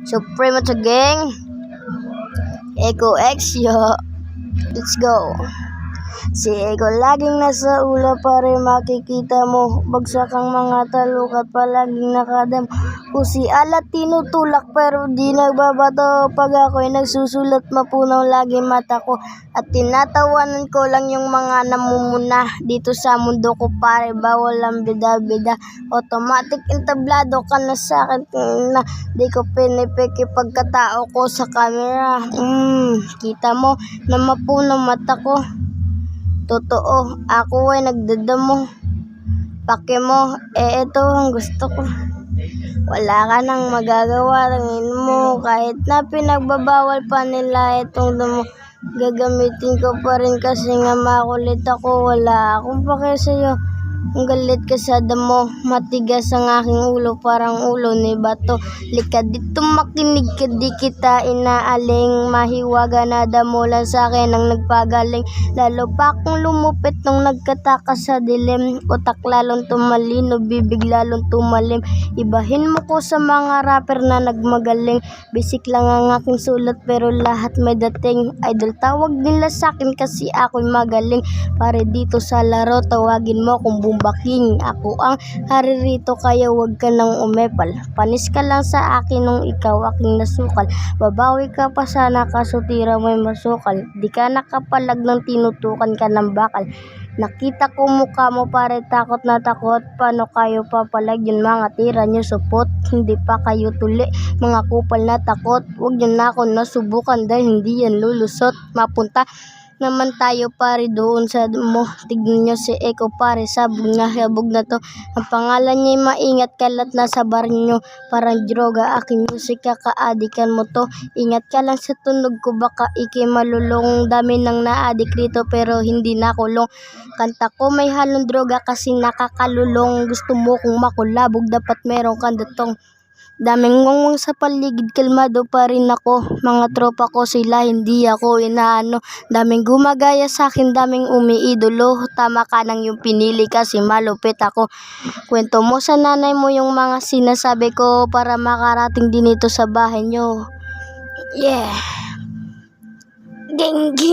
Supremo to gang. Echo X, yo. Let's go. Si Ego laging nasa ulo pare, makikita mo bagsak ang mga taluk at palaging nakadam. Kung si Alat tinutulak pero di nagbabato, pag ako'y nagsusulat mapunaw lagi mata ko. At tinatawanan ko lang yung mga namumuna dito sa mundo ko pare, bawal ang bida-bida. Automatic entablado ka na sa akin na di ko pinipiki pagkatao ko sa camera. Kita mo na mapunaw mata ko. Totoo, ako ay nagdadamo. Pake mo, ito ang gusto ko. Wala ka nang magagawa, tangin mo. Kahit na pinagbabawal pa nila itong damo, gagamitin ko pa rin kasi nga makulit ako. Wala akong pake sa'yo. Ang galit ka sa damo, matigas ang aking ulo, parang ulo ni bato. Lika dito makinig ka, di kita inaaling. Mahiwaga na damo lang sa akin ang nagpagaling. Lalo pa akong lumupit nung nagkataka sa dilim. Utak lalong tumalino, bibig lalong tumalim. Ibahin mo ko sa mga rapper na nagmagaling. Basic lang ang aking sulat pero lahat may dating. Idol tawag nila sa akin kasi ako'y magaling. Pare dito sa laro, tawagin mo kung King. Ako ang hari rito kaya wag ka nang umepal. Panis ka lang sa akin nung ikaw aking nasukal. Babawi ka pa sana kaso tira mo'y masukal. Di ka nakapalag nang tinutukan ka ng bakal. Nakita ko mukha mo pare, takot na takot. Paano kayo papalag yun mga tira nyo supot? Hindi pa kayo tuli, mga kupal na takot. Wag yun na ako nasubukan dahil hindi yan lulusot. Mapunta naman tayo pare doon sa mo. Tignan nyo si Eko pare, sabog na habog na to. Ang pangalan niya maingat, kalat na sa bar nyo. Parang droga, aking musika, kaadikan mo to. Ingat ka lang sa tunog ko, baka ikay malulong. Dami nang naadik rito pero hindi nakulong. Kanta ko may halong droga kasi nakakalulong. Gusto mo kung makulabog, dapat meron kang datong. Daming ngongong sa paligid, kalmado pa rin ako. Mga tropa ko sila, hindi ako inaano. Daming gumagaya sa akin, daming umiidolo. Tama ka nang yung pinili kasi malupit ako. Kwento mo sa nanay mo yung mga sinasabi ko para makarating din ito sa bahay nyo. Yeah. Gang.